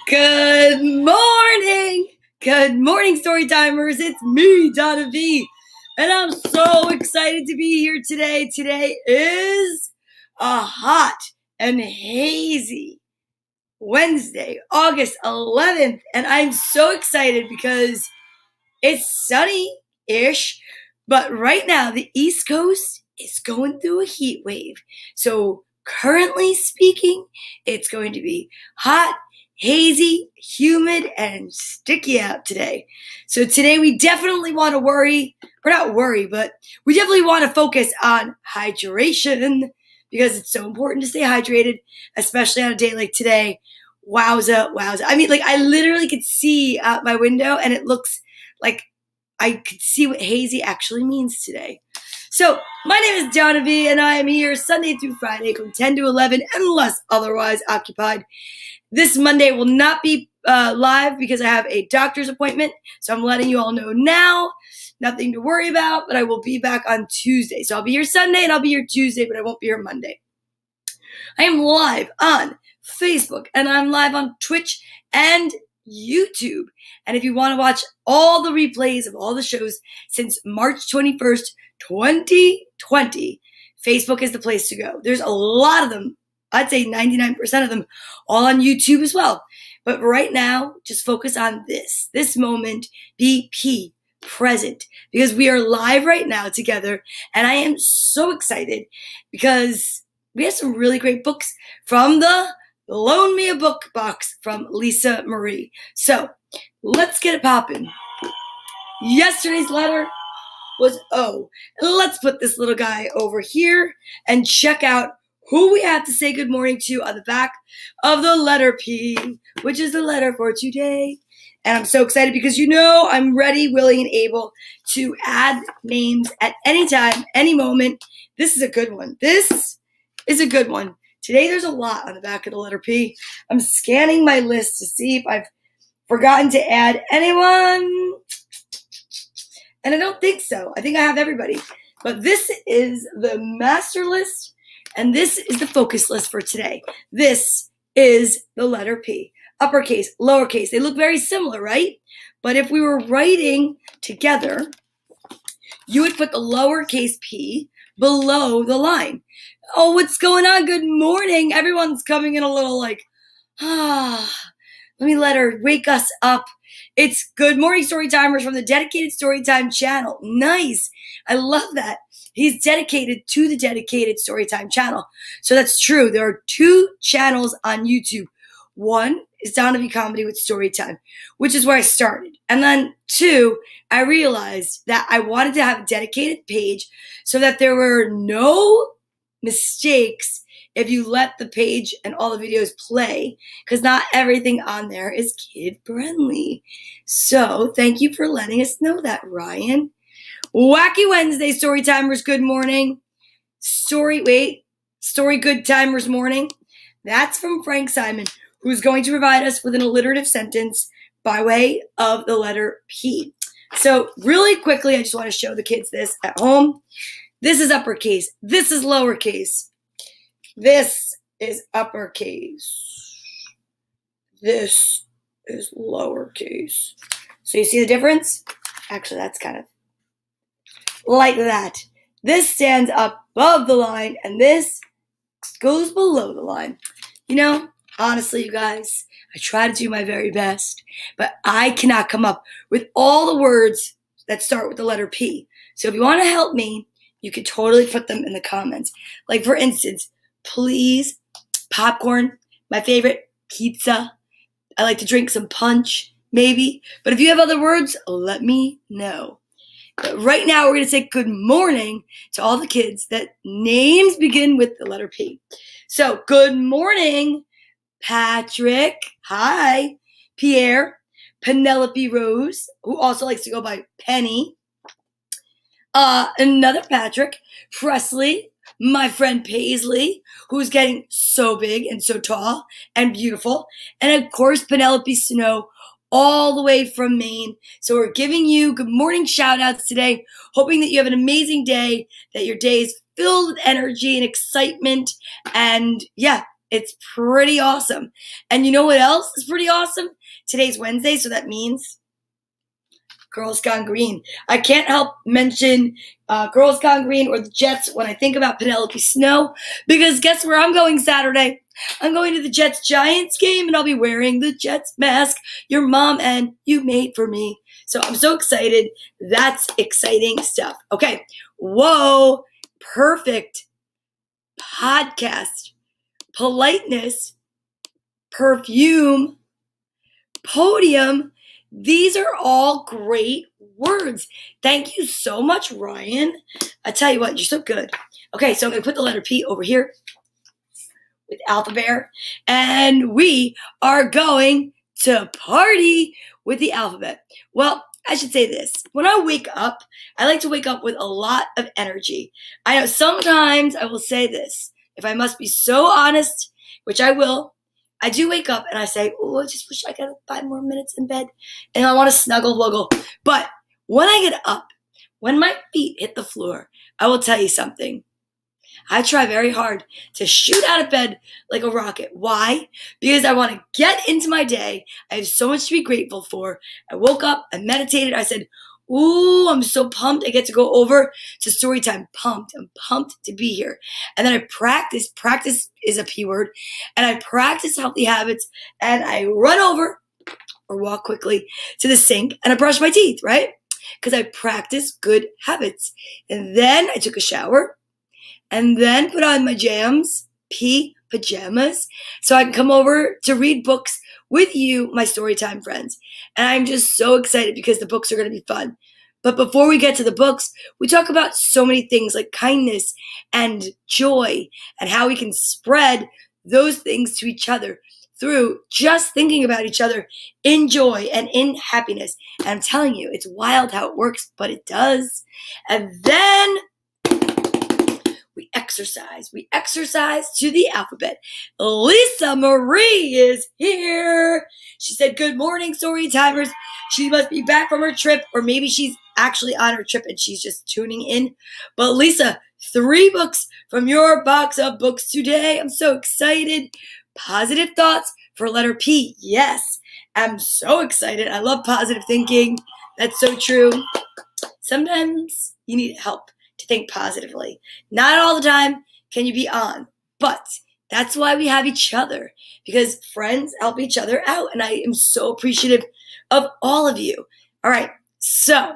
Good morning! Good morning, Storytimers. It's me, Donna Vee, and I'm so excited to be here today. Today is a hot and hazy Wednesday, August 11th, and I'm so excited because it's sunny-ish, but right now the East Coast is going through a heat wave. So currently speaking, it's going to be hot, hazy, humid, and sticky out today. So today we definitely want to but we definitely want to focus on hydration because it's so important to stay hydrated, especially on a day like today. Wowza, wowza. I mean, I literally could see out my window and it looks like I could see what hazy actually means today. So, my name is Donna Vee, and I am here Sunday through Friday from 10 to 11, unless otherwise occupied. This Monday will not be live because I have a doctor's appointment, so I'm letting you all know now. Nothing to worry about, but I will be back on Tuesday. So, I'll be here Sunday, and I'll be here Tuesday, but I won't be here Monday. I am live on Facebook, and I'm live on Twitch and YouTube. And if you want to watch all the replays of all the shows since March 21st, 2020, Facebook is the place to go. There's a lot of them. I'd say 99% of them all on YouTube as well. But right now, just focus on this moment, BP, present, because we are live right now together. And I am so excited because we have some really great books from the Loan Me a Book box from Lisa Marie. So let's get it popping. Yesterday's letter was O. Let's put this little guy over here and check out who we have to say good morning to on the back of the letter P, which is the letter for today. And I'm so excited because I'm ready, willing, and able to add names at any time, any moment. This is a good one. This is a good one. Today there's a lot on the back of the letter P. I'm scanning my list to see if I've forgotten to add anyone. And I don't think so. I think I have everybody. But this is the master list, and this is the focus list for today. This is the letter P. Uppercase, lowercase. They look very similar, right? But if we were writing together, you would put the lowercase p below the line. Oh, what's going on? Good morning. Everyone's coming in a little let me let her wake us up. It's Good Morning Storytimers from the Dedicated Storytime channel. Nice. I love that. He's dedicated to the Dedicated Storytime channel. So that's true. There are 2 channels on YouTube. One is Donna Vee Comedy with Storytime, which is where I started. And then 2, I realized that I wanted to have a dedicated page so that there were no mistakes if you let the page and all the videos play, because not everything on there is kid friendly. So thank you for letting us know that, Ryan. Wacky Wednesday, Storytimers, good morning. Story Good Timers morning. That's from Frank Simon, who's going to provide us with an alliterative sentence by way of the letter P. So really quickly, I just want to show the kids this at home. This is uppercase. This is lowercase. This is uppercase. This is lowercase. So you see the difference? Actually, that's kind of like that. This stands above the line, and this goes below the line. Honestly, you guys, I try to do my very best, but I cannot come up with all the words that start with the letter P. So if you want to help me, you could totally put them in the comments. Like, for instance, please, popcorn, my favorite, pizza. I like to drink some punch, maybe. But if you have other words, let me know. But right now, we're going to say good morning to all the kids that names begin with the letter P. So, good morning, Patrick. Hi. Pierre. Penelope Rose, who also likes to go by Penny. Another Patrick. Presley. My friend Paisley, who's getting so big and so tall and beautiful. And of course, Penelope Snow, all the way from Maine. So we're giving you good morning shout outs today, hoping that you have an amazing day, that your day is filled with energy and excitement. And yeah, it's pretty awesome. And you know what else is pretty awesome? Today's Wednesday, so that means Girls Gone Green. I can't help mention Girls Gone Green or the Jets when I think about Penelope Snow, because guess where I'm going Saturday? I'm going to the Jets-Giants game, and I'll be wearing the Jets mask your mom and you made for me. So I'm so excited. That's exciting stuff. Okay. Whoa. Perfect. Podcast. Politeness. Perfume. Podium. These are all great words. Thank you so much, Ryan. I tell you what, you're so good. Okay, so I'm going to put the letter P over here with Alpha Bear, and we are going to party with the alphabet. Well, I should say this. When I wake up, I like to wake up with a lot of energy. I know sometimes I will say this. If I must be so honest, which I will, I do wake up and I say, oh, I just wish I got 5 more minutes in bed and I want to snuggle wuggle. But when I get up, when my feet hit the floor, I will tell you something. I try very hard to shoot out of bed like a rocket. Why? Because I want to get into my day. I have so much to be grateful for. I woke up, I meditated, I said, ooh, I'm so pumped. I get to go over to story time. Pumped. I'm pumped to be here. And then I practice. Practice is a P word. And I practice healthy habits. And I run over or walk quickly to the sink and I brush my teeth, right? Because I practice good habits. And then I took a shower. And then put on my jams, pajamas, so I can come over to read books with you, my Storytime friends. And I'm just so excited because the books are going to be fun. But before we get to the books, we talk about so many things like kindness and joy and how we can spread those things to each other through just thinking about each other in joy and in happiness. And I'm telling you, it's wild how it works, but it does. And then we exercise. We exercise to the alphabet. Lisa Marie is here. She said, good morning, story timers. She must be back from her trip, or maybe she's actually on her trip and she's just tuning in. But Lisa, 3 books from your box of books today. I'm so excited. Positive thoughts for letter P. Yes, I'm so excited. I love positive thinking. That's so true. Sometimes you need help to think positively. Not all the time can you be on, but that's why we have each other, because friends help each other out, and I am so appreciative of all of you. All right, so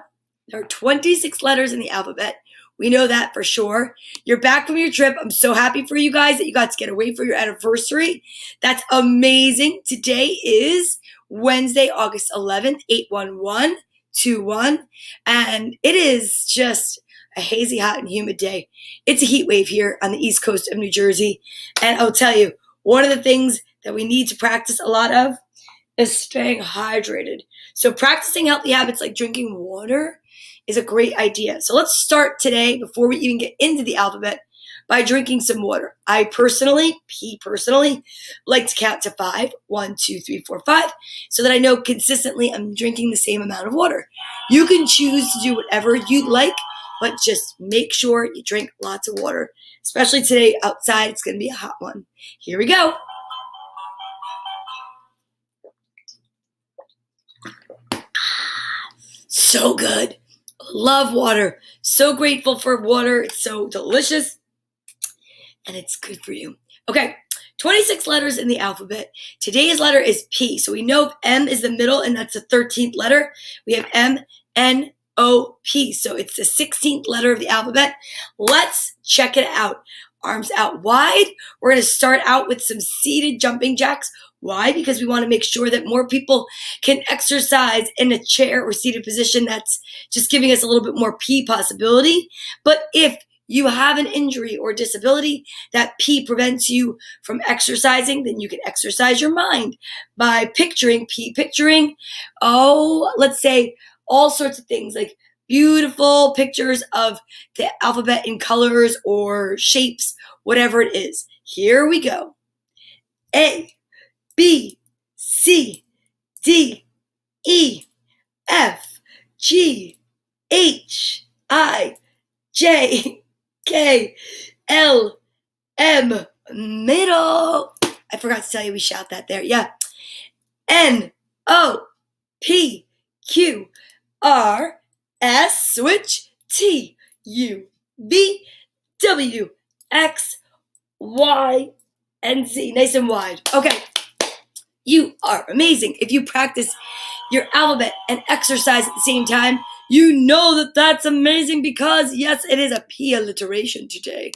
there are 26 letters in the alphabet. We know that for sure. You're back from your trip. I'm so happy for you guys that you got to get away for your anniversary. That's amazing. Today is Wednesday, August 11th, 8/11/21, and it is just a hazy, hot, and humid day. It's a heat wave here on the east coast of New Jersey. And I'll tell you, one of the things that we need to practice a lot of is staying hydrated. So practicing healthy habits like drinking water is a great idea. So let's start today, before we even get into the alphabet, by drinking some water. I personally like to count to 5, 1, 2, 3, 4, 5, so that I know consistently I'm drinking the same amount of water. You can choose to do whatever you'd like, but just make sure you drink lots of water, especially today outside. It's going to be a hot one. Here we go. So good. Love water. So grateful for water. It's so delicious. And it's good for you. Okay, 26 letters in the alphabet. Today's letter is P. So we know M is the middle, and that's the 13th letter. We have M, N, O, P. So it's the 16th letter of the alphabet. Let's check it out. Arms out wide. We're going to start out with some seated jumping jacks. Why? Because we want to make sure that more people can exercise in a chair or seated position. That's just giving us a little bit more P possibility. But if you have an injury or disability that P prevents you from exercising, then you can exercise your mind by picturing, let's say all sorts of things like beautiful pictures of the alphabet in colors or shapes, whatever it is. Here we go. A, B, C, D, E, F, G, H, I, J, K, L, M, middle. I forgot to tell you we shout that there. Yeah. N, O, P, Q, R, S, switch, T, U, V, W, X, Y, and Z. Nice and wide. Okay. You are amazing. If you practice your alphabet and exercise at the same time, you know that that's amazing because, yes, it is a P alliteration today.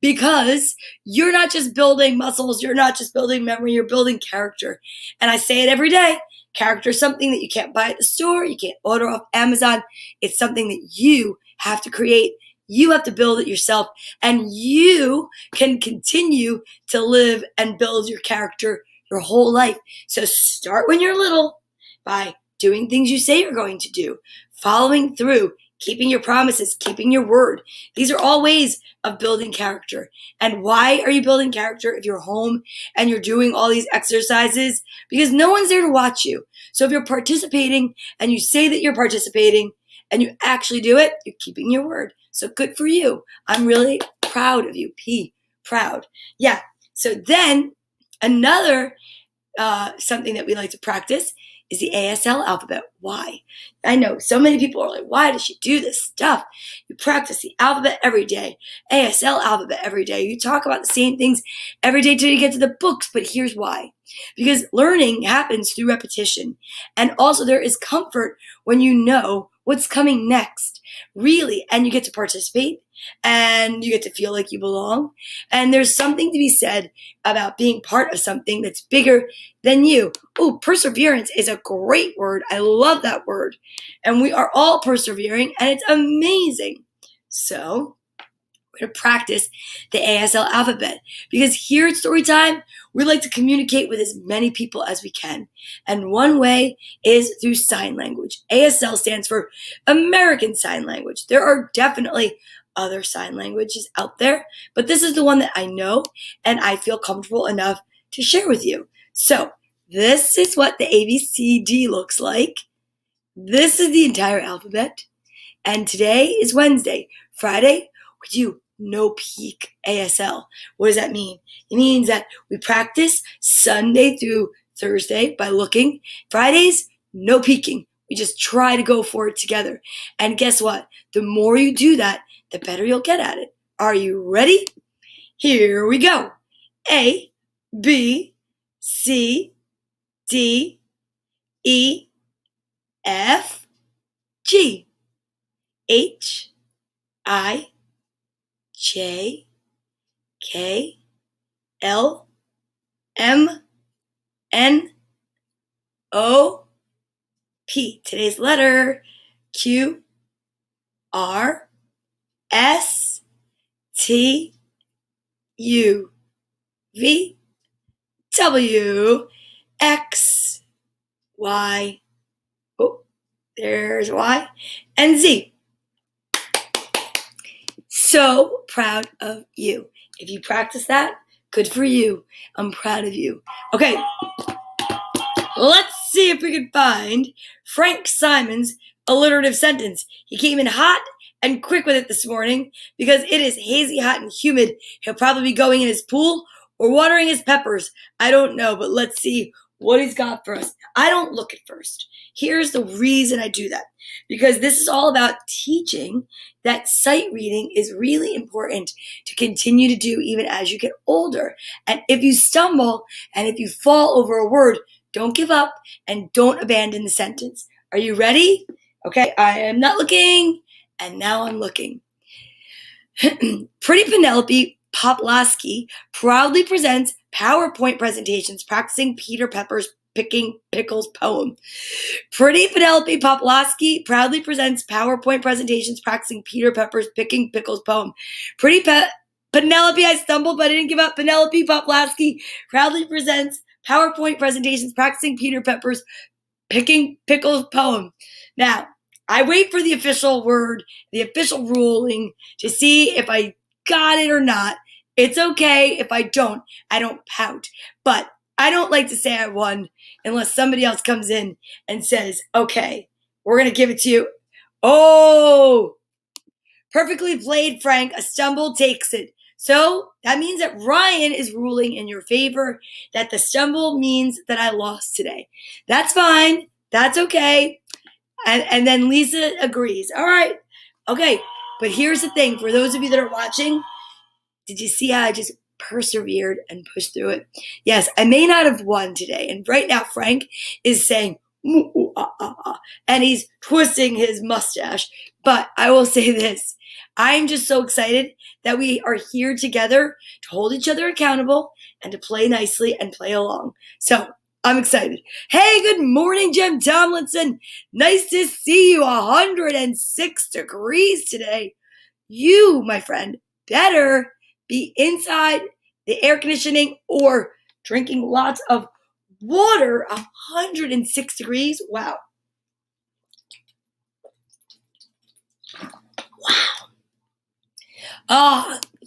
Because you're not just building muscles, you're not just building memory, you're building character. And I say it every day. Character is something that you can't buy at the store, you can't order off Amazon. It's something that you have to create. You have to build it yourself, and you can continue to live and build your character your whole life. So start when you're little by doing things you say you're going to do, following through, keeping your promises, keeping your word. These are all ways of building character. And why are you building character if you're home and you're doing all these exercises? Because no one's there to watch you. So if you're participating and you say that you're participating and you actually do it, you're keeping your word. So good for you. I'm really proud of you. P, proud. Yeah. So then another something that we like to practice is the ASL alphabet. Why? I know so many people are like, why does she do this stuff? You practice the alphabet every day, ASL alphabet every day. You talk about the same things every day till you get to the books, but here's why. Because learning happens through repetition. And also there is comfort when you know what's coming next, really, and you get to participate and you get to feel like you belong. And there's something to be said about being part of something that's bigger than you. Oh, perseverance is a great word. I love that word. And we are all persevering, and it's amazing. So we're going to practice the ASL alphabet because here at Storytime, we like to communicate with as many people as we can. And one way is through sign language. ASL stands for American Sign Language. There are definitely other sign languages out there, but this is the one that I know and I feel comfortable enough to share with you. So this is what the ABCD looks like. This is the entire alphabet. And today is Wednesday. Friday, we do no peek ASL. What does that mean? It means that we practice Sunday through Thursday by looking. Fridays, no peeking. We just try to go for it together. And guess what? The more you do that, the better you'll get at it. Are you ready? Here we go. A, B, C, D, E, F, G, H, I, J, K, L, M, N, O, P. Today's letter, Q, R, S, T, U, V, W, X, Y, oh, there's Y, and Z. So proud of you. If you practice that, good for you. I'm proud of you. Okay, let's see if we can find Frank Simon's alliterative sentence. He came in hot and quick with it this morning because it is hazy, hot, and humid. He'll probably be going in his pool or watering his peppers. I don't know, but let's see what he's got for us. I don't look at first. Here's the reason I do that. Because this is all about teaching that sight reading is really important to continue to do even as you get older. And if you stumble and if you fall over a word, don't give up and don't abandon the sentence. Are you ready? Okay, I am not looking, and now I'm looking. Pretty Penelope Poplaski proudly presents PowerPoint presentations practicing Peter Pepper's Picking Pickles poem. Pretty Penelope Poplaski proudly presents PowerPoint presentations practicing Peter Pepper's Picking Pickles poem. Penelope, I stumbled, but I didn't give up. Penelope Poplaski proudly presents PowerPoint presentations practicing Peter Pepper's Picking Pickles poem. Now, I wait for the official word, the official ruling to see if I got it or not. It's okay if I don't. I don't pout. But I don't like to say I won unless somebody else comes in and says, okay, we're going to give it to you. Oh, Perfectly played, Frank. A stumble takes it. So that means that Ryan is ruling in your favor, that the stumble means that I lost today. That's fine. That's okay. And then Lisa agrees. All right. Okay. But here's the thing for those of you that are watching, did you see how I just persevered and pushed through it? Yes, I may not have won today. And right now, Frank is saying, "Ooh, ooh, ah, ah, ah," and he's twisting his mustache. But I will say this. I'm just so excited that we are here together to hold each other accountable and to play nicely and play along. So I'm excited. Hey, good morning, Jim Tomlinson. Nice to see you. 106 degrees today. You, my friend, better be inside the air conditioning or drinking lots of water. 106 degrees. Wow.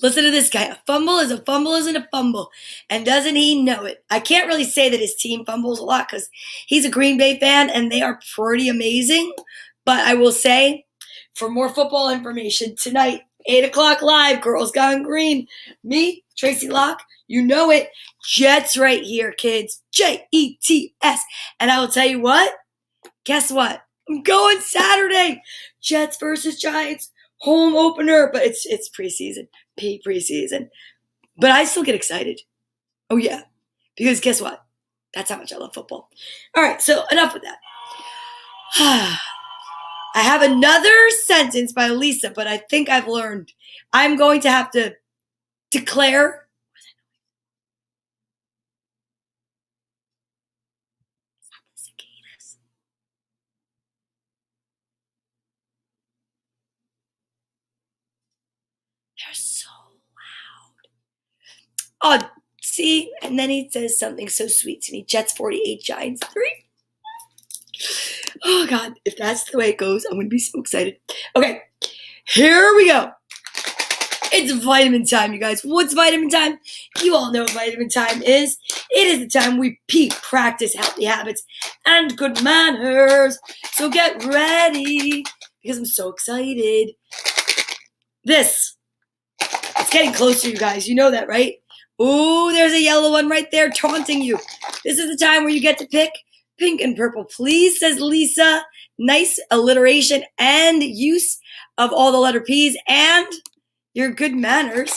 Listen to this guy. A fumble is a fumble isn't a fumble. And doesn't he know it? I can't really say that his team fumbles a lot because he's a Green Bay fan and they are pretty amazing. But I will say, for more football information tonight, 8 o'clock live, Girls Gone Green. Me, Tracy Locke, you know it. Jets right here, kids. Jets. And I will tell you what. Guess what? I'm going Saturday. Jets versus Giants. Home opener. But it's preseason. Preseason. But I still get excited. Oh, yeah. Because guess what? That's how much I love football. All right, so enough with that. I have another sentence by Lisa, but I think I've learned. I'm going to have to declare. Cicadas. They're so loud. Oh, see? And then he says something so sweet to me. Jets 48, Giants 3. Oh, God. If that's the way it goes, I'm going to be so excited. Okay. Here we go. It's vitamin time, you guys. What's vitamin time? You all know what vitamin time is. It is the time we practice healthy habits and good manners. So get ready because I'm so excited. It's getting closer, you guys. You know that, right? Ooh, there's a yellow one right there taunting you. This is the time where you get to pick pink and purple, please, says Lisa. Nice alliteration and use of all the letter P's and your good manners.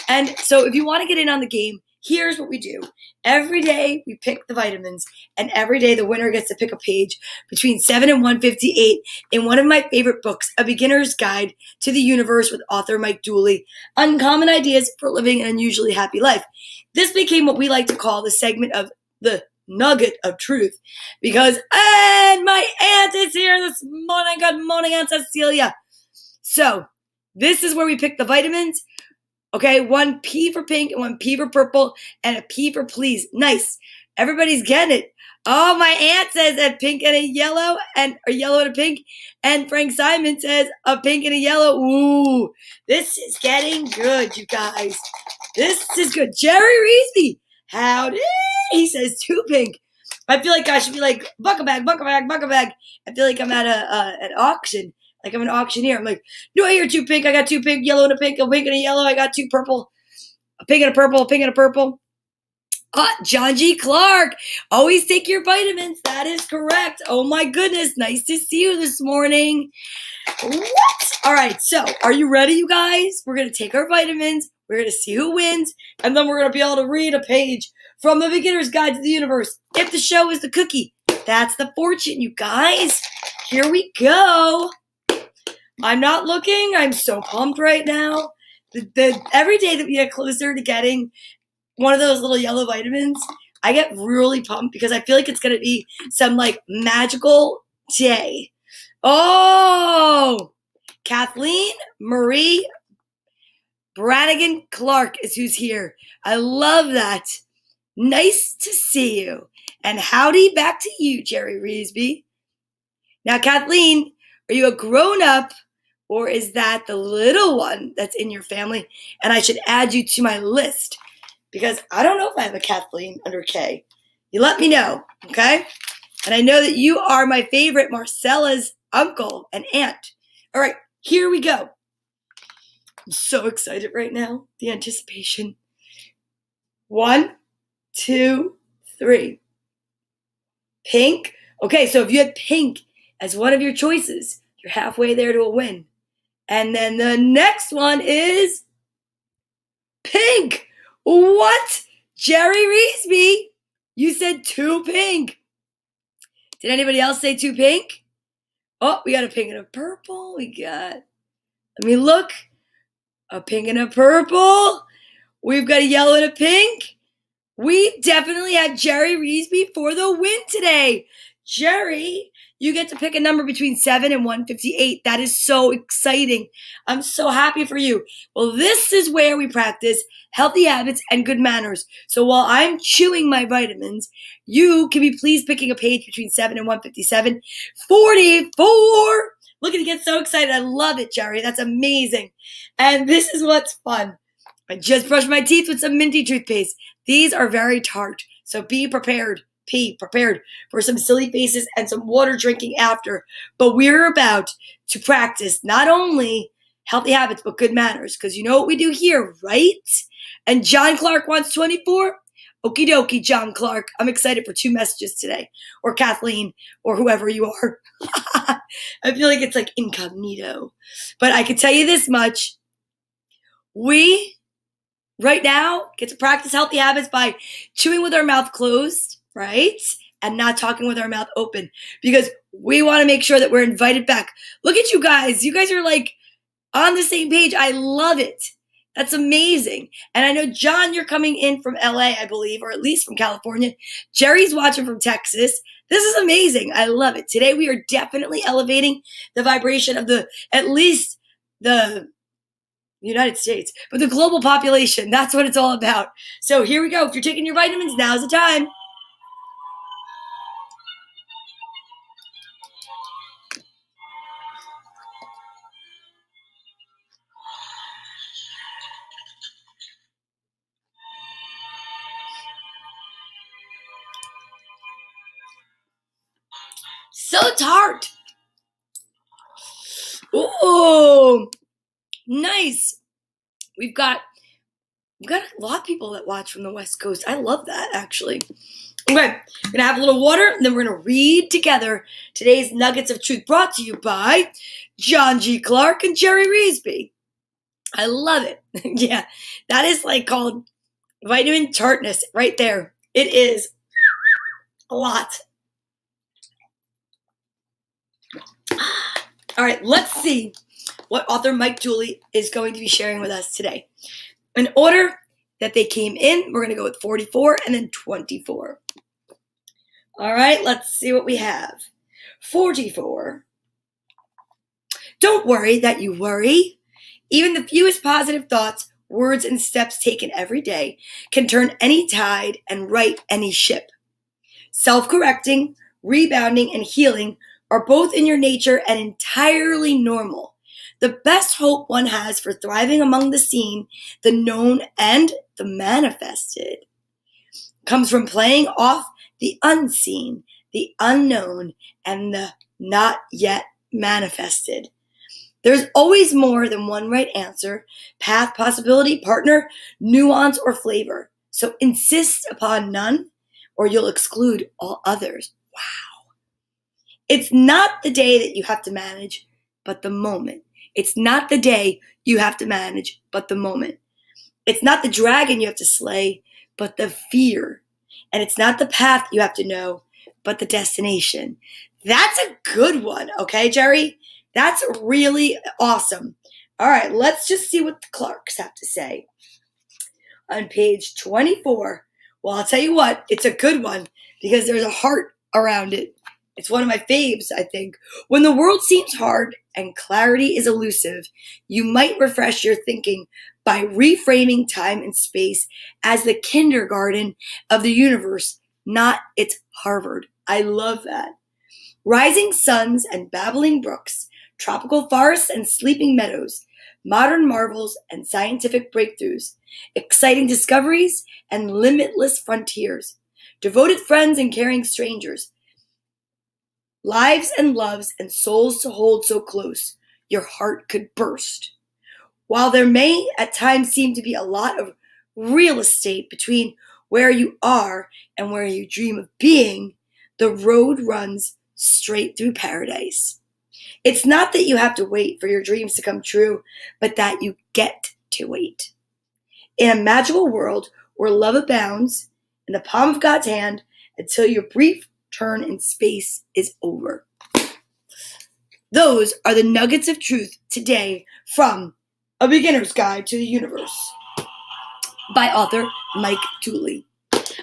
And so if you want to get in on the game, here's what we do. Every day we pick the vitamins, and every day the winner gets to pick a page between 7 and 158 in one of my favorite books, A Beginner's Guide to the Universe with author Mike Dooley, Uncommon Ideas for Living an Unusually Happy Life. This became what we like to call the segment of the nugget of truth because, and my aunt is here this morning. Good morning, Aunt Cecilia. So this is where we pick the vitamins. Okay, one P for pink and one P for purple and a P for please. Nice. Everybody's getting it. Oh, my aunt says a pink and a yellow and a yellow and a pink. And Frank Simon says a pink and a yellow. Ooh, this is getting good, you guys. This is good. Jerry Reesby. Howdy. He says 2 pink. I feel like I should be like, buck a bag, buck a bag, buck a bag. I feel like I'm at an auction. Like I'm an auctioneer. I'm like, no, I hear 2 pink. I got 2 pink, yellow and a pink and a yellow. I got 2 purple, a pink and a purple, a pink and a purple. John G. Clark. Always take your vitamins. That is correct. Oh my goodness. Nice to see you this morning. What? All right. So are you ready, you guys? We're going to take our vitamins. We're going to see who wins. And then we're going to be able to read a page from The Beginner's Guide to the Universe. If the show is the cookie, that's the fortune, you guys. Here we go. I'm not looking. I'm so pumped right now. Every day that we get closer to getting one of those little yellow vitamins, I get really pumped because I feel like it's going to be some like magical day. Oh, Kathleen Marie Brannigan Clark is who's here. I love that. Nice to see you. And howdy back to you, Jerry Reesby. Now, Kathleen, are you a grown-up or is that the little one that's in your family? And I should add you to my list because I don't know if I have a Kathleen under K. You let me know, okay? And I know that you are my favorite Marcella's uncle and aunt. All right, here we go. I'm so excited right now. The anticipation. 1, 2, 3. Pink. Okay, so if you had pink as one of your choices, you're halfway there to a win. And then the next one is pink. What? Jerry Reesby, you said 2 pink. Did anybody else say 2 pink? Oh, we got a pink and a purple. Let me look. A pink and a purple. We've got a yellow and a pink. We definitely had Jerry Reesby for the win today. Jerry, you get to pick a number between 7 and 158. That is so exciting. I'm so happy for you. Well, this is where we practice healthy habits and good manners. So while I'm chewing my vitamins, you can be please picking a page between 7 and 157. 44. Look at it, get so excited. I love it, Jerry. That's amazing. And this is what's fun. I just brushed my teeth with some minty toothpaste. These are very tart, so be prepared for some silly faces and some water drinking after. But we're about to practice not only healthy habits, but good manners, because you know what we do here, right? And John Clark wants 24. Okie dokie, John Clark. I'm excited for 2 messages today, or Kathleen, or whoever you are. I feel like it's like incognito. But I can tell you this much. We right now get to practice healthy habits by chewing with our mouth closed, right? And not talking with our mouth open, because we want to make sure that we're invited back. Look at you guys. You guys are like on the same page. I love it. That's amazing. And I know, John, you're coming in from LA, I believe, or at least from California. Jerry's watching from Texas. This is amazing. I love it. Today we are definitely elevating the vibration of at least the United States, but the global population. That's what it's all about. So here we go. If you're taking your vitamins, now's the time. So tart. Ooh, nice. We've got a lot of people that watch from the West Coast. I love that, actually. Okay, we're going to have a little water, and then we're going to read together today's Nuggets of Truth, brought to you by John G. Clark and Jerry Reesby. I love it. Yeah, that is like called vitamin tartness right there. It is a lot. All right, let's see what author Mike Dooley is going to be sharing with us today. In order that they came in, we're going to go with 44 and then 24. All right, let's see what we have. 44. Don't worry that you worry. Even the fewest positive thoughts, words, and steps taken every day can turn any tide and right any ship. Self-correcting, rebounding, and healing are both in your nature and entirely normal. The best hope one has for thriving among the seen, the known, and the manifested comes from playing off the unseen, the unknown, and the not yet manifested. There's always more than one right answer, path, possibility, partner, nuance, or flavor. So insist upon none, or you'll exclude all others. Wow. It's not the day that you have to manage, but the moment. It's not the day you have to manage, but the moment. It's not the dragon you have to slay, but the fear. And it's not the path you have to know, but the destination. That's a good one, okay, Jerry? That's really awesome. All right, let's just see what the Clarks have to say. On page 24, well, I'll tell you what, it's a good one because there's a heart around it. It's one of my faves, I think. When the world seems hard and clarity is elusive, you might refresh your thinking by reframing time and space as the kindergarten of the universe, not its Harvard. I love that. Rising suns and babbling brooks, tropical forests and sleeping meadows, modern marvels and scientific breakthroughs, exciting discoveries and limitless frontiers, devoted friends and caring strangers, lives and loves and souls to hold so close your heart could burst. While there may at times seem to be a lot of real estate between where you are and where you dream of being, the road runs straight through paradise. It's not that you have to wait for your dreams to come true, but that you get to wait. In a magical world where love abounds in the palm of God's hand until your brief turn in space is over. Those are the nuggets of truth today from A Beginner's Guide to the Universe by author Mike Tooley.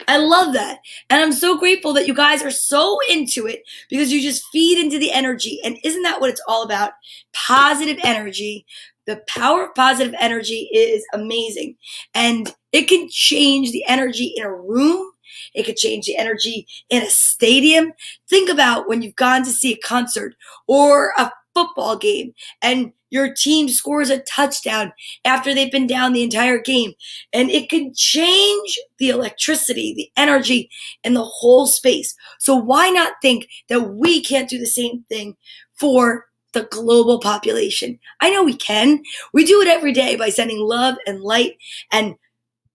I love that. And I'm so grateful that you guys are so into it because you just feed into the energy. And isn't that what it's all about? Positive energy. The power of positive energy is amazing. And it can change the energy in a room. It could change the energy in a stadium. Think about when you've gone to see a concert or a football game and your team scores a touchdown after they've been down the entire game. And it can change the electricity, the energy, and the whole space. So why not think that we can't do the same thing for the global population? I know we can. We do it every day by sending love and light and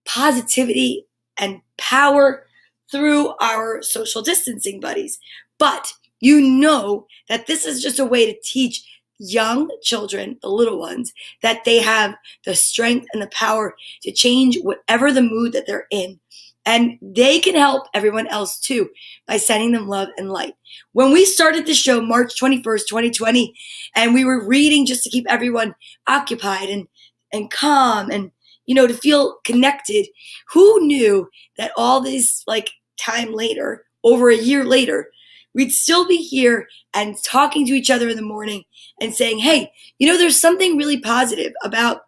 positivity and power through our social distancing buddies. But you know that this is just a way to teach young children, the little ones, that they have the strength and the power to change whatever the mood that they're in. And they can help everyone else too by sending them love and light. When we started the show March 21st, 2020, and we were reading just to keep everyone occupied and calm and, to feel connected, who knew that all this time later, over a year later, we'd still be here and talking to each other in the morning and saying, hey, there's something really positive about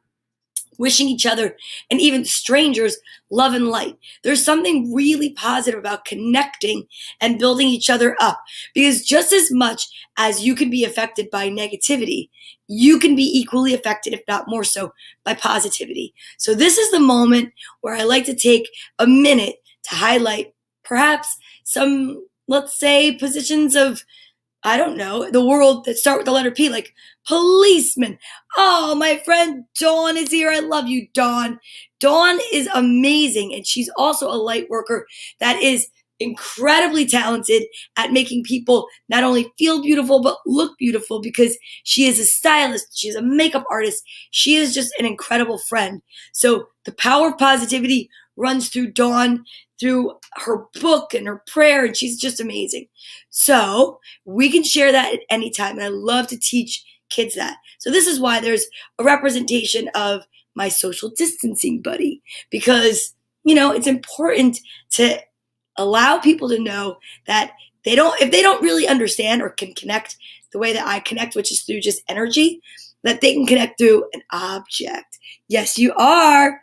wishing each other and even strangers love and light. There's something really positive about connecting and building each other up, because just as much as you can be affected by negativity, you can be equally affected, if not more so, by positivity. So this is the moment where I like to take a minute to highlight perhaps some, let's say, positions of, I don't know, the world that start with the letter P, like policeman. Oh, my friend Dawn is here. I love you, Dawn. Dawn is amazing, and she's also a light worker that is incredibly talented at making people not only feel beautiful, but look beautiful, because she is a stylist. She's a makeup artist. She is just an incredible friend. So the power of positivity runs through Dawn, through her book and her prayer, and she's just amazing. So we can share that at any time, and I love to teach kids that. So this is why there's a representation of my social distancing buddy, because, it's important to allow people to know that if they don't really understand or can connect the way that I connect, which is through just energy, that they can connect through an object. Yes, you are.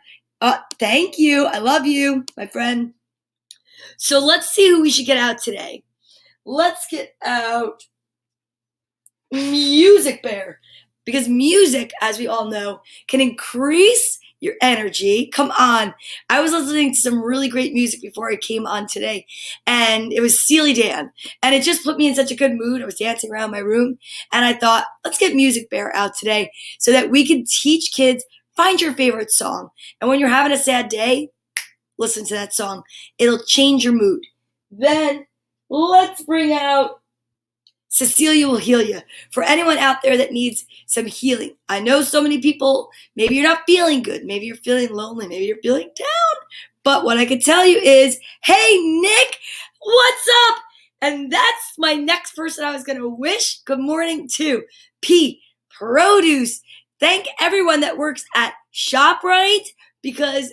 Thank you. I love you, my friend. So let's see who we should get out today. Let's get out Music Bear, because music, as we all know, can increase your energy. Come on. I was listening to some really great music before I came on today, and it was Steely Dan, and it just put me in such a good mood. I was dancing around my room, and I thought, let's get Music Bear out today so that we can teach kids, find your favorite song, and when you're having a sad day, listen to that song. It'll change your mood. Then let's bring out Cecilia Will Heal You. For anyone out there that needs some healing. I know so many people, maybe you're not feeling good. Maybe you're feeling lonely. Maybe you're feeling down. But what I can tell you is, hey, Nick, what's up? And that's my next person I was going to wish good morning to. P. Produce. Thank everyone that works at ShopRite, because,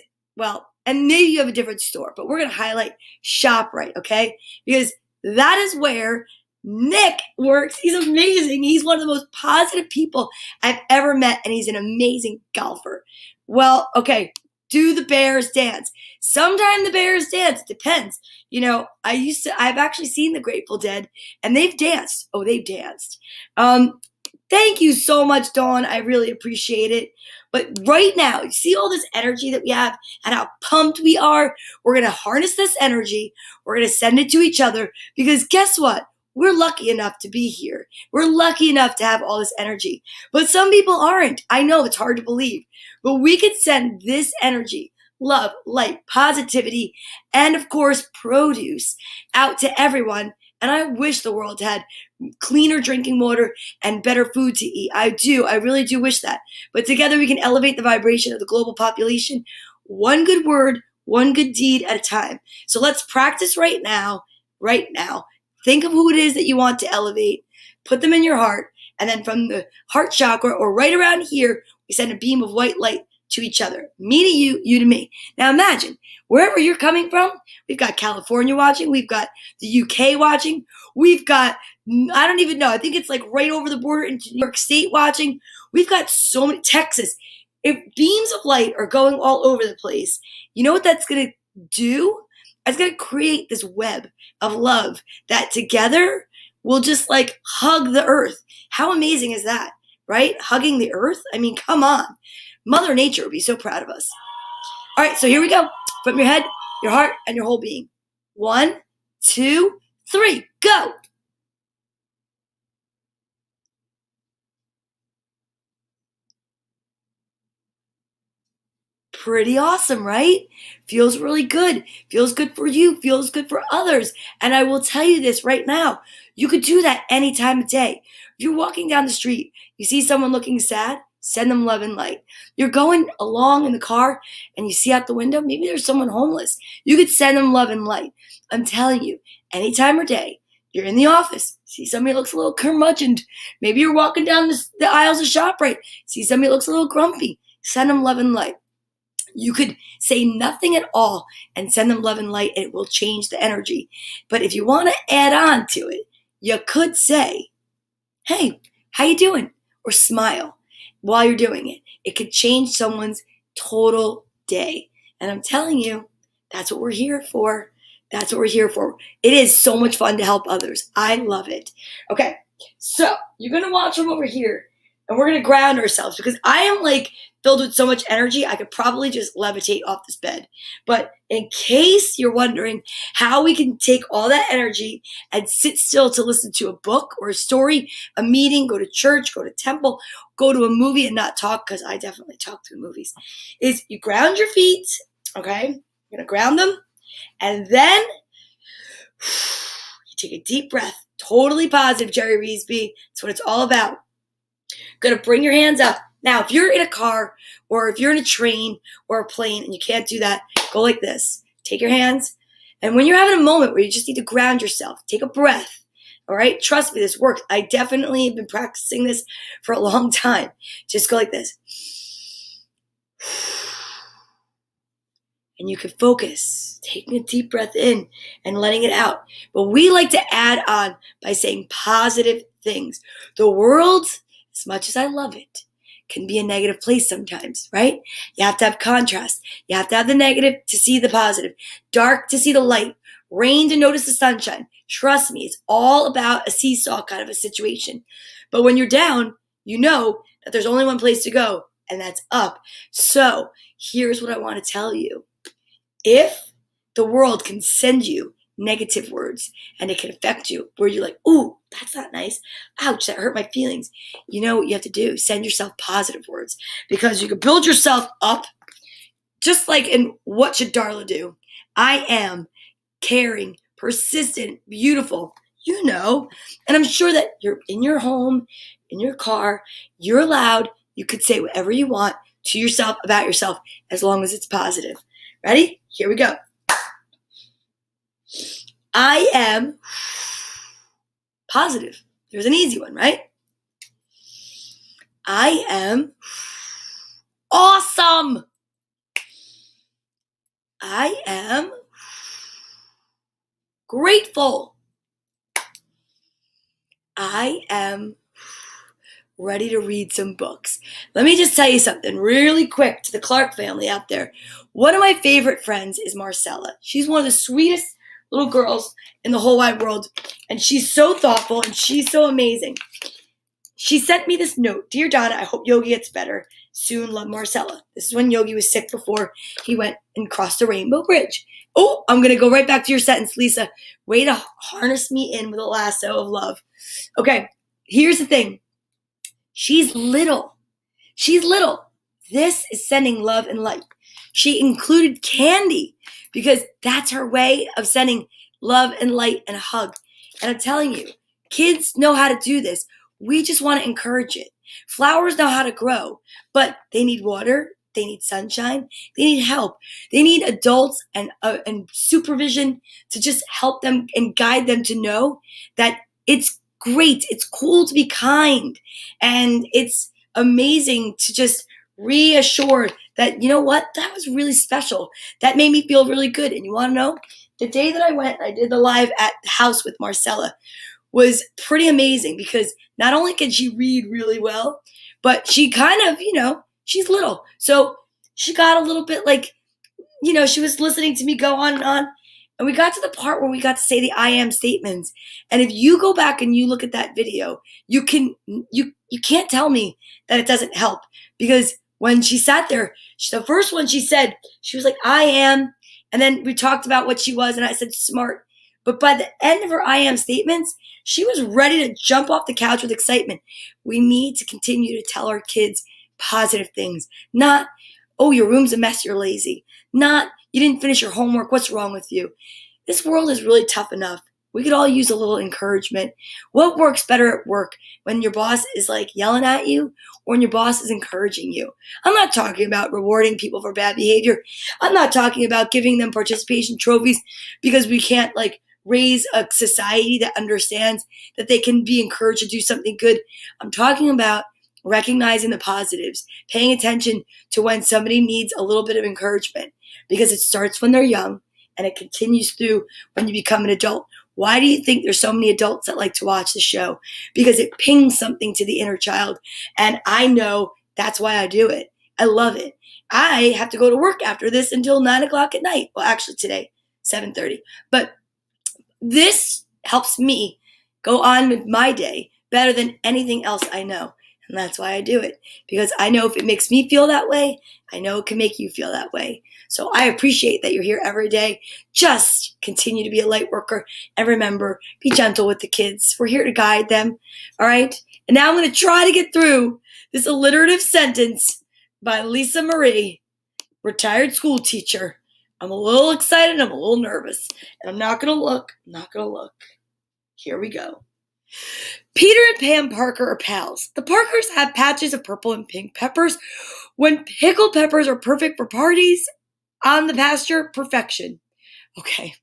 and maybe you have a different store, but we're going to highlight ShopRite, okay? Because that is where Nick works. He's amazing. He's one of the most positive people I've ever met, and he's an amazing golfer. Well, okay, do the Bears dance? Sometimes the Bears dance. It depends. I've actually seen the Grateful Dead, and they've danced. Oh, they've danced. Thank you so much, Dawn. I really appreciate it. But right now, you see all this energy that we have and how pumped we are? We're going to harness this energy. We're going to send it to each other, because guess what? we're lucky enough to be here. We're lucky enough to have all this energy. But some people aren't. I know it's hard to believe. But we could send this energy, love, light, positivity, and of course, produce out to everyone. And I wish the world had cleaner drinking water and better food to eat. I do. I really do wish that. But together we can elevate the vibration of the global population, one good word, one good deed at a time. So let's practice right now, right now. Think of who it is that you want to elevate. Put them in your heart. And then from the heart chakra or right around here, we send a beam of white light to each other. Me to you, you to me. Now imagine, wherever you're coming from, we've got California watching. We've got the UK watching. We've got, I don't even know, I think it's like right over the border into New York State watching. We've got so many, Texas. If beams of light are going all over the place, you know what that's going to do? It's going to create this web of love that together will just like hug the earth. How amazing is that, right? Hugging the earth? I mean, come on. Mother Nature would be so proud of us. All right, so here we go. From your head, your heart, and your whole being. 1, 2, 3, go. Pretty awesome, right? Feels really good. Feels good for you. Feels good for others. And I will tell you this right now. You could do that any time of day. If you're walking down the street, you see someone looking sad, send them love and light. You're going along in the car and you see out the window, maybe there's someone homeless. You could send them love and light. I'm telling you, any time or day, you're in the office, see somebody looks a little curmudgeoned. Maybe you're walking down the aisles of ShopRite, see somebody looks a little grumpy. Send them love and light. You could say nothing at all and send them love and light, and it will change the energy. But if you want to add on to it, you could say, hey, how you doing? Or smile while you're doing it. It could change someone's total day. And I'm telling you, that's what we're here for. That's what we're here for. It is so much fun to help others. I love it. Okay, so you're going to watch from over here, and we're going to ground ourselves because I am like filled with so much energy, I could probably just levitate off this bed. But in case you're wondering how we can take all that energy and sit still to listen to a book or a story, a meeting, go to church, go to temple, go to a movie and not talk, because I definitely talk through movies, is you ground your feet, okay? You're going to ground them. And then you take a deep breath, totally positive, Jerry Reesby. That's what it's all about. Going to bring your hands up. Now, if you're in a car or if you're in a train or a plane and you can't do that, go like this. Take your hands. And when you're having a moment where you just need to ground yourself, take a breath. All right? Trust me, this works. I definitely have been practicing this for a long time. Just go like this. And you can focus, taking a deep breath in and letting it out. But we like to add on by saying positive things. The world, as much as I love it, can be a negative place sometimes, right? You have to have contrast. You have to have the negative to see the positive, dark to see the light, rain to notice the sunshine. Trust me, it's all about a seesaw kind of a situation. But when you're down, you know that there's only one place to go, and that's up. So here's what I want to tell you. If the world can send you negative words and it can affect you where you're like, ooh, that's not nice. Ouch, that hurt my feelings. You know what you have to do? Send yourself positive words, because you can build yourself up just like in What Should Darla Do? I am caring, persistent, beautiful, you know. And I'm sure that you're in your home, in your car, you're allowed. You could say whatever you want to yourself about yourself as long as it's positive. Ready? Here we go. I am positive. There's an easy one, right? I am awesome. I am grateful. I am ready to read some books. Let me just tell you something really quick to the Clark family out there. One of my favorite friends is Marcella. She's one of the sweetest little girls in the whole wide world, and she's so thoughtful and she's so amazing. She sent me this note. Dear Donna, I hope Yogi gets better. soon love Marcella. This is when Yogi was sick before he went and crossed the Rainbow Bridge. Oh, I'm going to go right back to your sentence, Lisa. Way to harness me in with a lasso of love. Okay, here's the thing. She's little. She's little. This is sending love and light. She included candy because that's her way of sending love and light and a hug. And I'm telling you, kids know how to do this. We just want to encourage it. Flowers know how to grow, but they need water, they need sunshine, they need help. They need adults and supervision to just help them and guide them to know that it's great, it's cool to be kind, and it's amazing to just reassure that, you know what, that was really special. That made me feel really good. And you want to know? The day that I did the live at the house with Marcella was pretty amazing because not only can she read really well, but she kind of, she's little. So she got a little bit like, she was listening to me go on and on. And we got to the part where we got to say the I am statements. And if you go back and you look at that video, you can't tell me that it doesn't help. Because when she sat there, the first one she said, she was like, I am. And then we talked about what she was, and I said smart. But by the end of her I am statements, she was ready to jump off the couch with excitement. We need to continue to tell our kids positive things. Not, oh, your room's a mess, you're lazy. Not, you didn't finish your homework, what's wrong with you? This world is really tough enough. We could all use a little encouragement. What works better at work? When your boss is like yelling at you or when your boss is encouraging you? I'm not talking about rewarding people for bad behavior. I'm not talking about giving them participation trophies because we can't raise a society that understands that they can be encouraged to do something good. I'm talking about recognizing the positives, paying attention to when somebody needs a little bit of encouragement because it starts when they're young and it continues through when you become an adult. Why do you think there's so many adults that like to watch the show? Because it pings something to the inner child. And I know that's why I do it. I love it. I have to go to work after this until 9 o'clock at night. Well, actually today, 7:30. But this helps me go on with my day better than anything else I know. And that's why I do it. Because I know if it makes me feel that way, I know it can make you feel that way. So I appreciate that you're here every day. Just continue to be a light worker. And remember, be gentle with the kids. We're here to guide them. All right? And now I'm going to try to get through this alliterative sentence by Lisa Marie, retired school teacher. I'm a little excited. I'm a little nervous. And I'm not going to look. I'm not going to look. Here we go. Peter and Pam Parker are pals. The Parkers have patches of purple and pink peppers. When pickled peppers are perfect for parties on the pasture, perfection. Okay.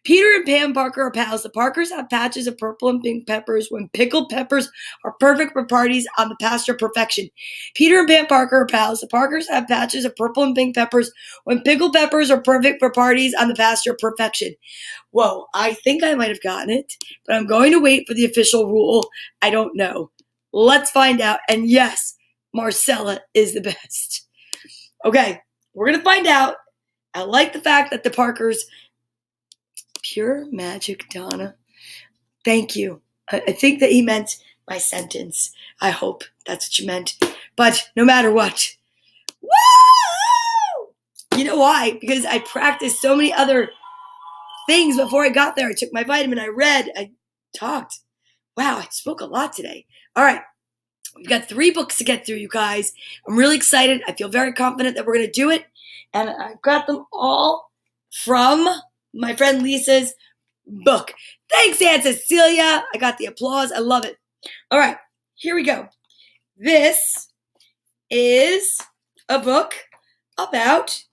Peter and Pam Parker are pals. The Parkers have patches of purple and pink peppers. When pickled peppers are perfect for parties on the pasture, perfection. Peter and Pam Parker are pals. The Parkers have patches of purple and pink peppers. When pickled peppers are perfect for parties on the pasture, perfection. Whoa, I think I might have gotten it, but I'm going to wait for the official rule. I don't know. Let's find out. And yes, Marcella is the best. Okay, we're going to find out. I like the fact that the Parkers... Pure magic, Donna. Thank you. I think that he meant my sentence. I hope that's what you meant. But no matter what. Woo! You know why? Because I practiced so many other things before I got there. I took my vitamin. I read. I talked. Wow, I spoke a lot today. All right. We've got 3 books to get through, you guys. I'm really excited. I feel very confident that we're going to do it. And I've got them all from my friend Lisa's book. Thanks, Aunt Cecilia. I got the applause. I love it. All right, here we go. This is a book about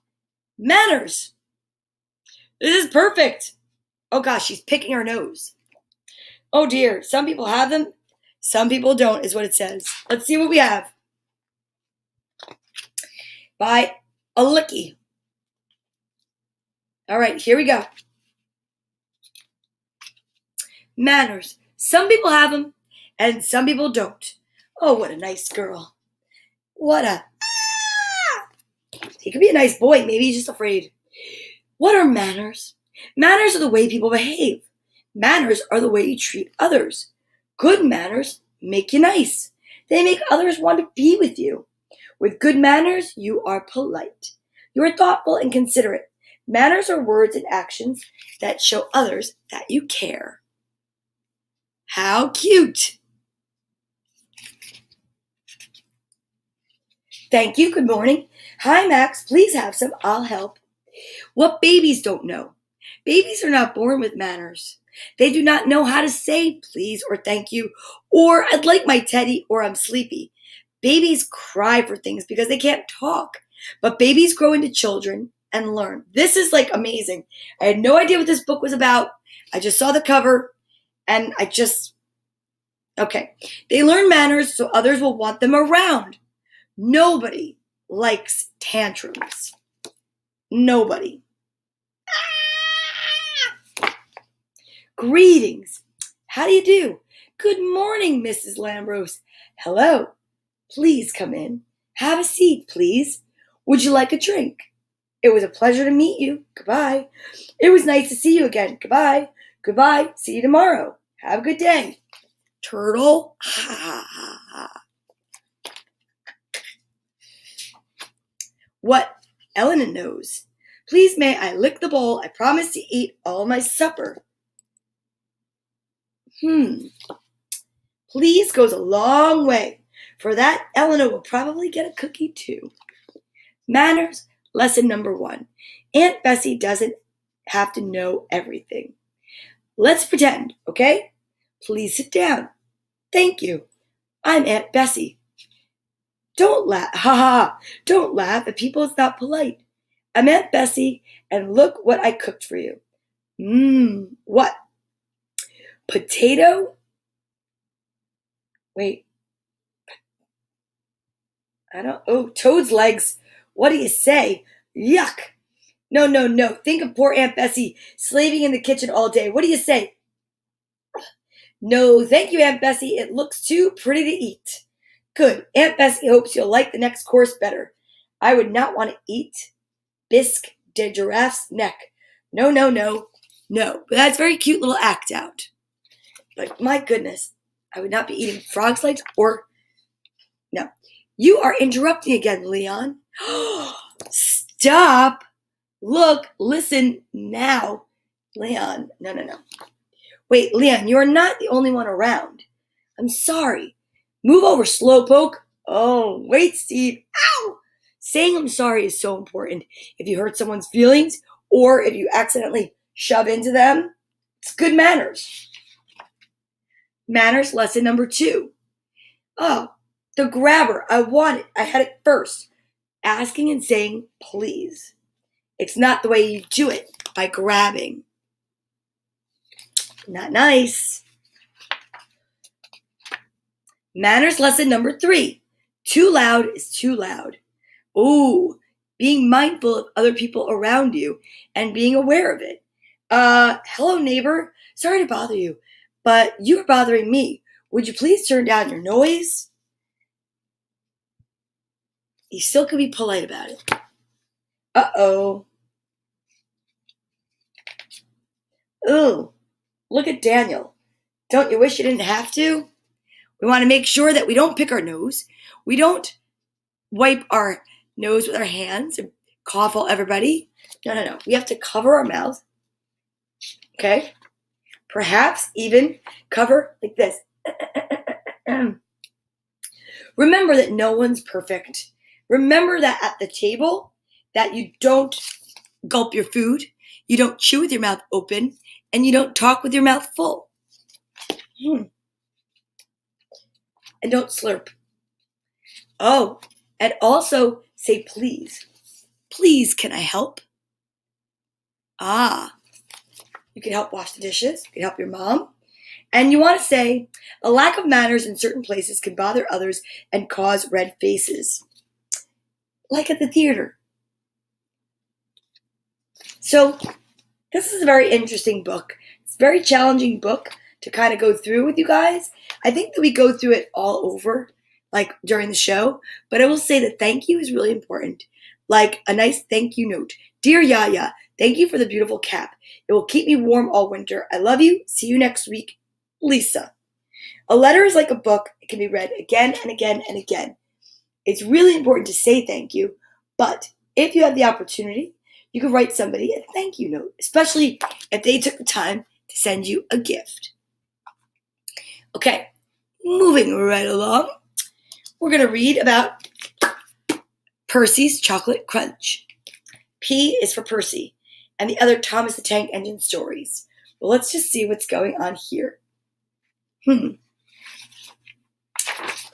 manners. This is perfect. Oh gosh, she's picking her nose. Oh dear, some people have them, some people don't, is what it says. Let's see what we have. By Alicki. All right, here we go. Manners. Some people have them, and some people don't. Oh, what a nice girl. What a... He could be a nice boy. Maybe he's just afraid. What are manners? Manners are the way people behave. Manners are the way you treat others. Good manners make you nice. They make others want to be with you. With good manners, you are polite. You are thoughtful and considerate. Manners are words and actions that show others that you care. How cute! Thank you. Good morning. Hi, Max. Please have some. I'll help. What babies don't know. Babies are not born with manners. They do not know how to say please or thank you or I'd like my teddy or I'm sleepy. Babies cry for things because they can't talk. But babies grow into children and learn. This is like amazing. I had no idea what this book was about. I just saw the cover and okay. They learn manners so others will want them around. Nobody likes tantrums. Nobody. Greetings. How do you do? Good morning, Mrs. Lambrose. Hello. Please come in. Have a seat, please. Would you like a drink? It was a pleasure to meet you. Goodbye. It was nice to see you again. Goodbye. Goodbye. See you tomorrow. Have a good day. Turtle. What Elena knows. Please may I lick the bowl. I promise to eat all my supper. Please goes a long way. For that, Elena will probably get a cookie too. Manners, lesson number 1. Aunt Bessie doesn't have to know everything. Let's pretend, okay? Please sit down. Thank you. I'm Aunt Bessie. Don't laugh. Ha ha. Don't laugh at people. It's not polite. I'm Aunt Bessie, and look what I cooked for you. What? Potato? Wait. Toad's legs. What do you say? Yuck. No. Think of poor Aunt Bessie slaving in the kitchen all day. What do you say? No, thank you, Aunt Bessie. It looks too pretty to eat. Good. Aunt Bessie hopes you'll like the next course better. I would not want to eat bisque de giraffe's neck. No. But that's a very cute little act out. But my goodness, I would not be eating frog's legs or... No. You are interrupting again, Leon. Stop. Look, listen now. Leon, no. Wait, Leon, you're not the only one around. I'm sorry. Move over, slowpoke. Oh, wait, Steve. Ow! Saying I'm sorry is so important. If you hurt someone's feelings or if you accidentally shove into them, it's good manners. Manners lesson number 2. Oh, the grabber. I want it. I had it first. Asking and saying please. It's not the way you do it, by grabbing. Not nice. Manners lesson number 3. Too loud is too loud. Ooh, being mindful of other people around you and being aware of it. Hello, neighbor. Sorry to bother you, but you are bothering me. Would you please turn down your noise? You still could be polite about it. Uh-oh. Ooh, look at Daniel. Don't you wish you didn't have to? We want to make sure that we don't pick our nose. We don't wipe our nose with our hands and cough all everybody. No. We have to cover our mouth. Okay? Perhaps even cover like this. Remember that no one's perfect. Remember that at the table, that you don't gulp your food, you don't chew with your mouth open, and you don't talk with your mouth full. And don't slurp. Oh, and also say please. Please, can I help? You can help wash the dishes. You can help your mom. And you want to say, a lack of manners in certain places can bother others and cause red faces. Like at the theater. So, this is a very interesting book. It's a very challenging book to kind of go through with you guys. I think that we go through it all over, like during the show. But I will say that thank you is really important. Like a nice thank you note. Dear Yaya, thank you for the beautiful cap. It will keep me warm all winter. I love you. See you next week. Lisa. A letter is like a book. It can be read again and again and again. It's really important to say thank you, but if you have the opportunity, you could write somebody a thank you note, especially if they took the time to send you a gift. Okay, moving right along, we're going to read about Percy's Chocolate Crunch. P is for Percy, and the other Thomas the Tank Engine stories. Well, let's just see what's going on here.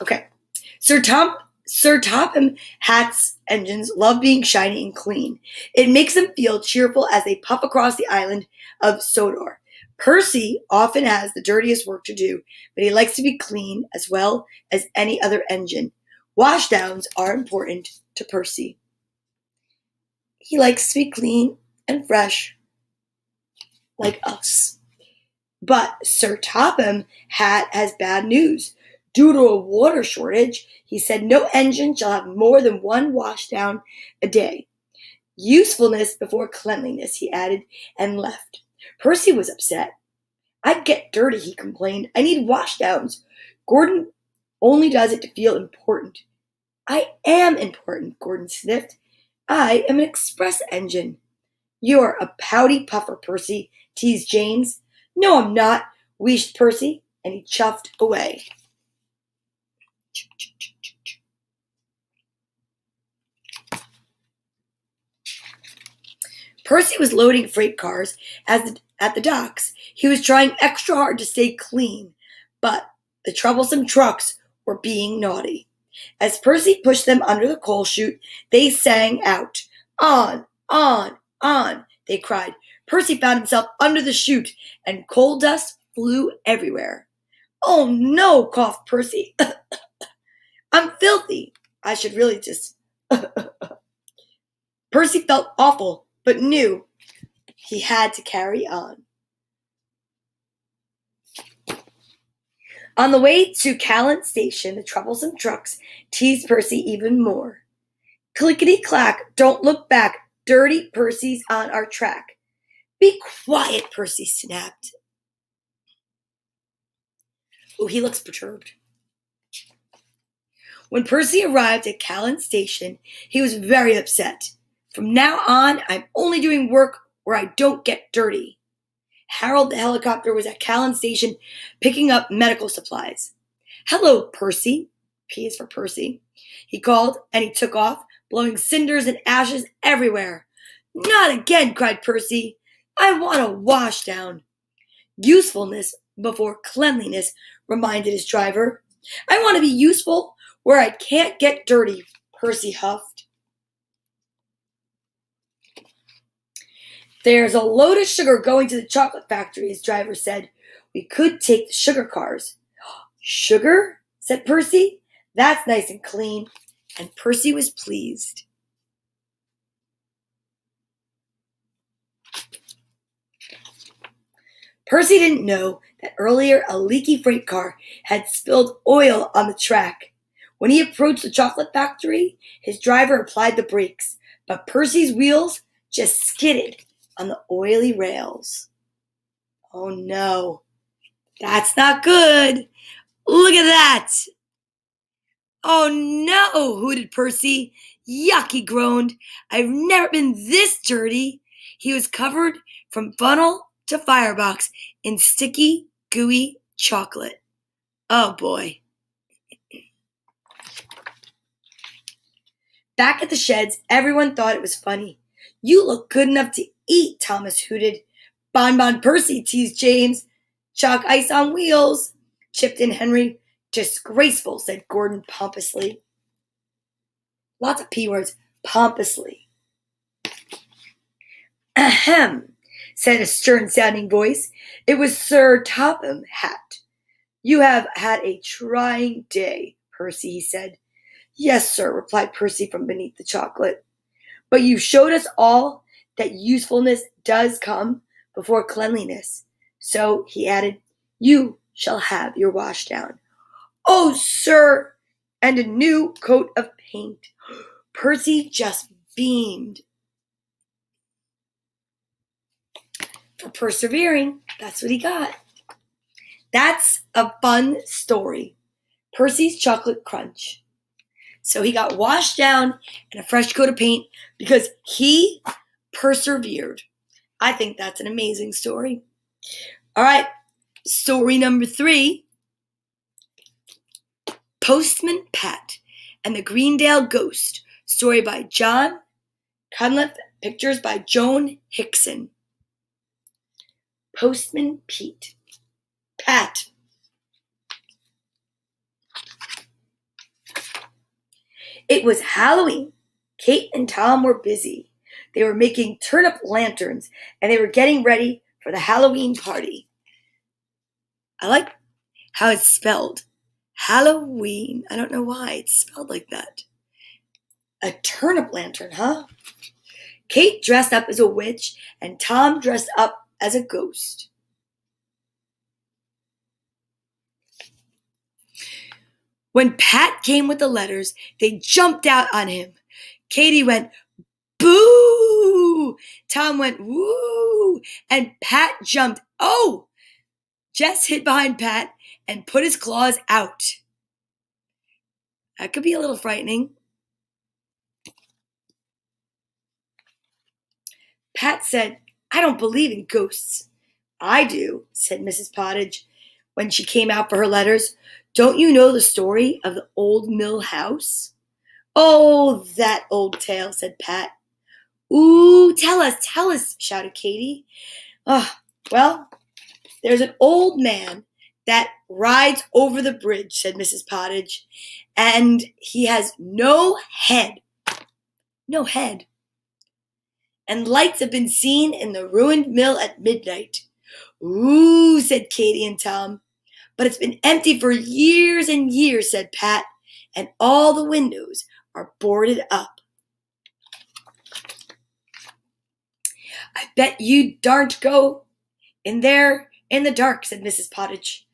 Okay. Sir Topham Hatt's engines love being shiny and clean. It makes them feel cheerful as they puff across the island of Sodor. Percy often has the dirtiest work to do, but he likes to be clean as well as any other engine. Washdowns are important to Percy. He likes to be clean and fresh, like us. But Sir Topham Hatt has bad news. Due to a water shortage, he said no engine shall have more than one washdown a day. Usefulness before cleanliness, he added, and left. Percy was upset. I get dirty, he complained. I need washdowns. Gordon only does it to feel important. I am important, Gordon sniffed. I am an express engine. You're a pouty puffer, Percy, teased James. No, I'm not, wheezed Percy, and he chuffed away. Percy was loading freight cars at the docks. He was trying extra hard to stay clean, but the troublesome trucks were being naughty. As Percy pushed them under the coal chute, they sang out, On, on, on, they cried. Percy found himself under the chute, and coal dust flew everywhere. Oh no, coughed Percy. I'm filthy. I should really just... Percy felt awful, but knew he had to carry on. On the way to Callan Station, the troublesome trucks teased Percy even more. Clickety-clack, don't look back. Dirty Percy's on our track. Be quiet, Percy snapped. Oh, he looks perturbed. When Percy arrived at Callan Station, he was very upset. From now on, I'm only doing work where I don't get dirty. Harold the helicopter was at Callan Station picking up medical supplies. Hello, Percy. P is for Percy. He called, and he took off, blowing cinders and ashes everywhere. Not again, cried Percy. I want a washdown. Usefulness before cleanliness, reminded his driver. I want to be useful where I can't get dirty, Percy huffed. There's a load of sugar going to the chocolate factory, his driver said. We could take the sugar cars. Sugar? Said Percy. That's nice and clean. And Percy was pleased. Percy didn't know that earlier a leaky freight car had spilled oil on the track. When he approached the chocolate factory, his driver applied the brakes, but Percy's wheels just skidded on the oily rails. Oh no, that's not good. Look at that. Oh no, hooted Percy. Yuck, he groaned. I've never been this dirty. He was covered from funnel to firebox in sticky, gooey chocolate. Oh boy. Back at the sheds, everyone thought it was funny. You look good enough to eat, Thomas hooted. Bonbon Percy, teased James. Chalk ice on wheels, chipped in Henry. Disgraceful, said Gordon pompously. Lots of P words. Pompously. Ahem, said a stern-sounding voice. It was Sir Topham Hatt. You have had a trying day, Percy, he said. Yes, sir, replied Percy from beneath the chocolate. But you showed us all that usefulness does come before cleanliness. So, he added, you shall have your washdown. Oh, sir, and a new coat of paint. Percy just beamed. For persevering, that's what he got. That's a fun story. Percy's Chocolate Crunch. So he got washed down in a fresh coat of paint because he persevered. I think that's an amazing story. All right, story number 3, Postman Pat and the Greendale Ghost, story by John Cunliffe, pictures by Joan Hickson. Postman Pat. It was Halloween. Kate and Tom were busy. They were making turnip lanterns, and they were getting ready for the Halloween party. I like how it's spelled. Halloween. I don't know why it's spelled like that. A turnip lantern, huh? Kate dressed up as a witch, and Tom dressed up as a ghost. When Pat came with the letters, they jumped out on him. Katie went, boo! Tom went, woo! And Pat jumped. Oh! Jess hid behind Pat and put his claws out. That could be a little frightening. Pat said, I don't believe in ghosts. I do, said Mrs. Pottage when she came out for her letters. Don't you know the story of the old mill house? Oh, that old tale, said Pat. Ooh, tell us, shouted Katie. Well, there's an old man that rides over the bridge, said Mrs. Pottage, and he has no head. No head. And lights have been seen in the ruined mill at midnight. Ooh, said Katie and Tom. But it's been empty for years and years, said Pat, and all the windows are boarded up. I bet you daren't go in there in the dark, said Mrs. Pottage.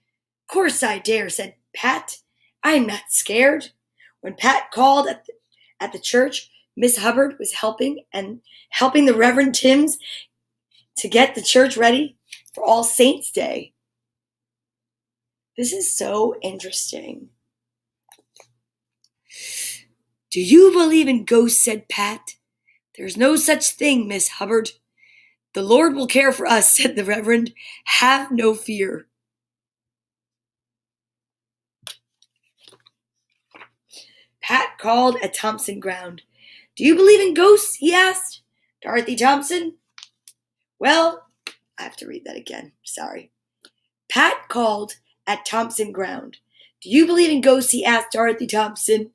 Course I dare, said Pat. I'm not scared. When Pat called at the church, Miss Hubbard was helping the Reverend Timms to get the church ready for All Saints' Day. This is so interesting. Do you believe in ghosts, said Pat. There's no such thing, Miss Hubbard. The Lord will care for us, said the Reverend. Have no fear. Pat called at Thompson Ground. Do you believe in ghosts? He asked. Dorothy Thompson? Well, I have to read that again. Sorry. Pat called at Thompson Ground. Do you believe in ghosts? He asked Dorothy Thompson.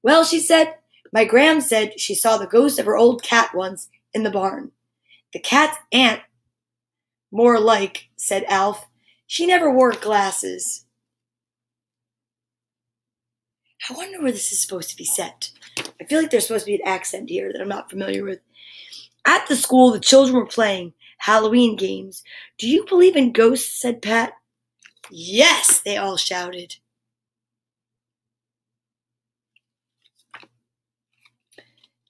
Well, she said, my Gram said she saw the ghost of her old cat once in the barn. The cat's aunt, more like, said Alf. She never wore glasses. I wonder where this is supposed to be set. I feel like there's supposed to be an accent here that I'm not familiar with. At the school, the children were playing Halloween games. Do you believe in ghosts? Said Pat. Yes, they all shouted.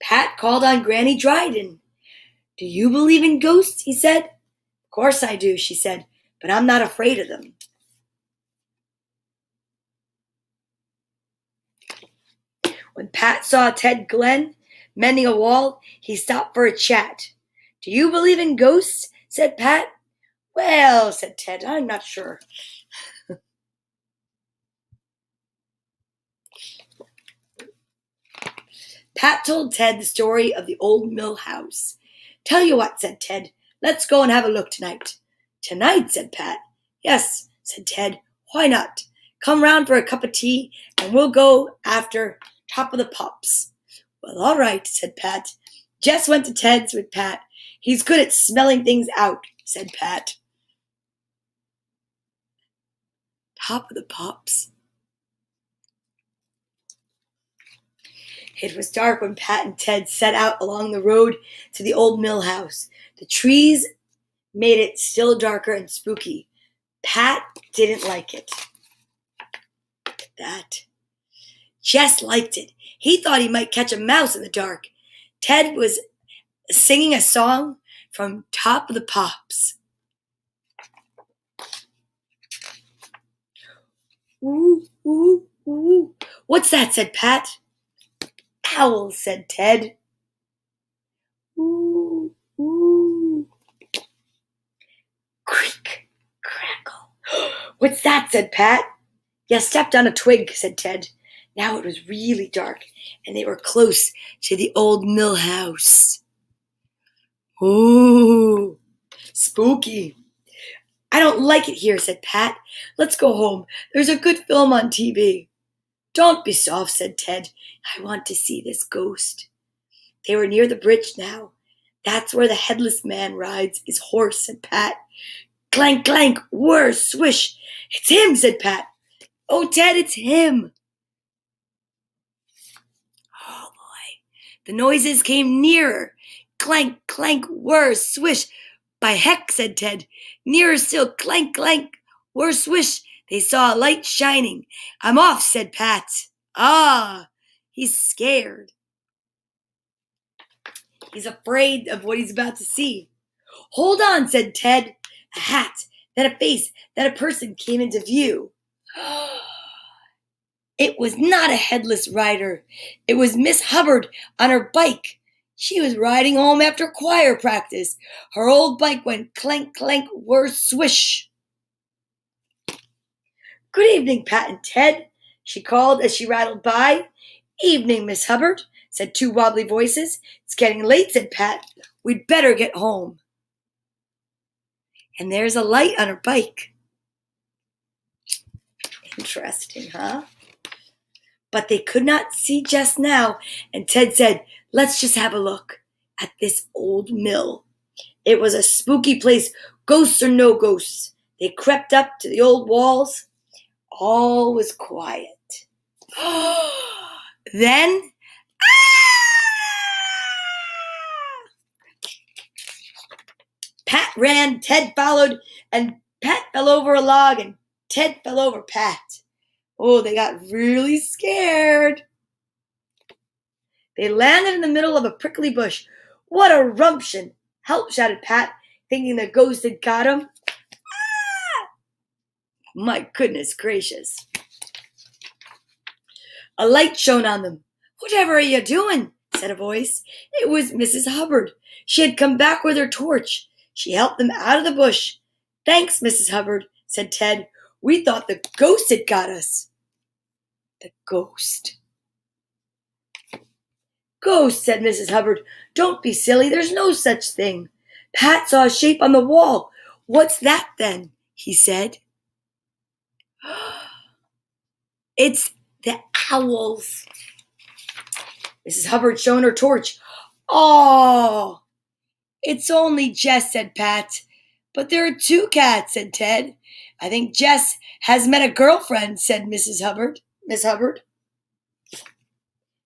Pat called on Granny Dryden. Do you believe in ghosts? He said. Of course I do, she said, but I'm not afraid of them. When Pat saw Ted Glenn mending a wall, he stopped for a chat. Do you believe in ghosts? Said Pat. Well, said Ted, I'm not sure. Pat told Ted the story of the old mill house. Tell you what, said Ted, let's go and have a look tonight. Tonight, said Pat. Yes, said Ted, why not? Come round for a cup of tea, and we'll go after Top of the Pops. Well, all right, said Pat. Jess went to Ted's with Pat. He's good at smelling things out, said Pat. Top of the Pops. It was dark when Pat and Ted set out along the road to the old mill house. The trees made it still darker and spooky. Pat didn't like it. Look at that. Jess liked it. He thought he might catch a mouse in the dark. Ted was singing a song from Top of the Pops. Ooh, ooh, ooh. What's that? Said Pat. owls, said Ted. Ooh, ooh. Creak, crackle. What's that? Said Pat. You stepped on a twig, said Ted. Now it was really dark, and they were close to the old mill house. Ooh, spooky. I don't like it here, said Pat. Let's go home. There's a good film on TV. Don't be soft, said Ted. I want to see this ghost. They were near the bridge now. That's where the headless man rides his horse, said Pat. Clank, clank, whir, swish. It's him, said Pat. Oh, Ted, it's him. Oh, boy. The noises came nearer. Clank, clank, whir, swish. By heck, said Ted. Nearer still, clank, clank, whir, swish. They saw a light shining. I'm off, said Pat. Ah, he's scared. He's afraid of what he's about to see. Hold on, said Ted. A hat, then a face, then a person came into view. It was not a headless rider. It was Miss Hubbard on her bike. She was riding home after choir practice. Her old bike went clank, clank, whir, swish. Good evening, Pat and Ted, she called as she rattled by. Evening, Miss Hubbard, said two wobbly voices. It's getting late, said Pat. We'd better get home. And there's a light on her bike. Interesting, huh? But they could not see just now, and Ted said, let's just have a look at this old mill. It was a spooky place, ghosts or no ghosts. They crept up to the old walls. All was quiet. Then, Pat ran, Ted followed, and Pat fell over a log, and Ted fell over Pat. Oh, they got really scared. They landed in the middle of a prickly bush. What a rumption! Help, shouted Pat, thinking the ghost had got him. Ah! My goodness gracious. A light shone on them. Whatever are you doing? Said a voice. It was Mrs. Hubbard. She had come back with her torch. She helped them out of the bush. Thanks, Mrs. Hubbard, said Ted. We thought the ghost had got us. The ghost. Ghost, said Mrs. Hubbard. Don't be silly. There's no such thing. Pat saw a shape on the wall. What's that then? He said. It's the owls. Mrs. Hubbard shone her torch. Oh, it's only Jess, said Pat. But there are two cats, said Ted. I think Jess has met a girlfriend, said Mrs. Hubbard. Miss Hubbard.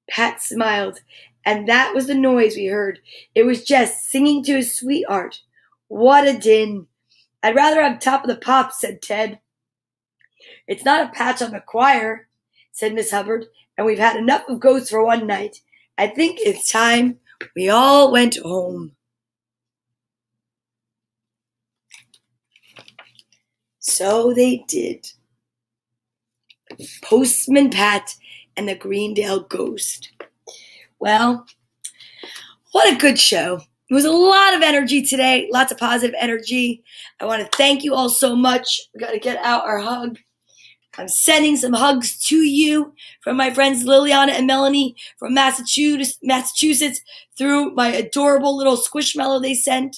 Pat smiled, and that was the noise we heard. It was Jess singing to his sweetheart. What a din. I'd rather have Top of the Pops, said Ted. It's not a patch on the choir, said Miss Hubbard, and we've had enough of ghosts for one night. I think it's time we all went home. So they did. Postman Pat and the Greendale Ghost. Well, what a good show. It was a lot of energy today, lots of positive energy. I want to thank you all so much. We got to get out our hug. I'm sending some hugs to you from my friends Liliana and Melanie from Massachusetts through my adorable little squishmallow they sent.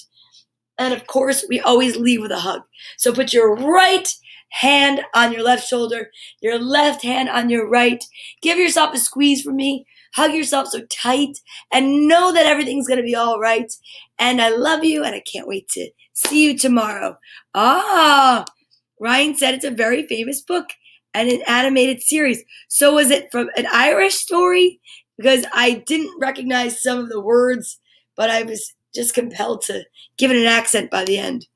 And of course, we always leave with a hug. So put your right hand on your left shoulder, your left hand on your right. Give yourself a squeeze from me. Hug yourself so tight and know that everything's going to be all right. And I love you, and I can't wait to see you tomorrow. Ryan said it's a very famous book and an animated series. So was it from an Irish story? Because I didn't recognize some of the words, but I was just compelled to give it an accent by the end.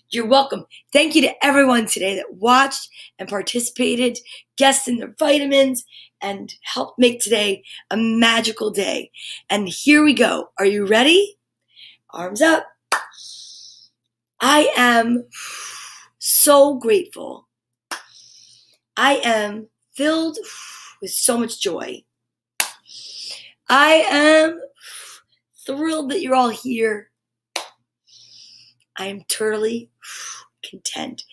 You're welcome. Thank you to everyone today that watched and participated, guessed in their vitamins, and helped make today a magical day. And here we go. Are you ready? Arms up. I am so grateful. I am filled with so much joy. I am thrilled that you're all here. I am totally content.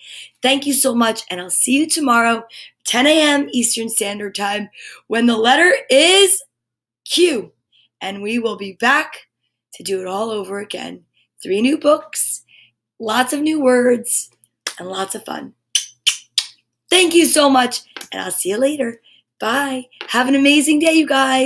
Thank you so much, and I'll see you tomorrow, 10 a.m. Eastern Standard Time, when the letter is Q, and we will be back to do it all over again. 3 new books, lots of new words, and lots of fun. Thank you so much, and I'll see you later. Bye. Have an amazing day, you guys.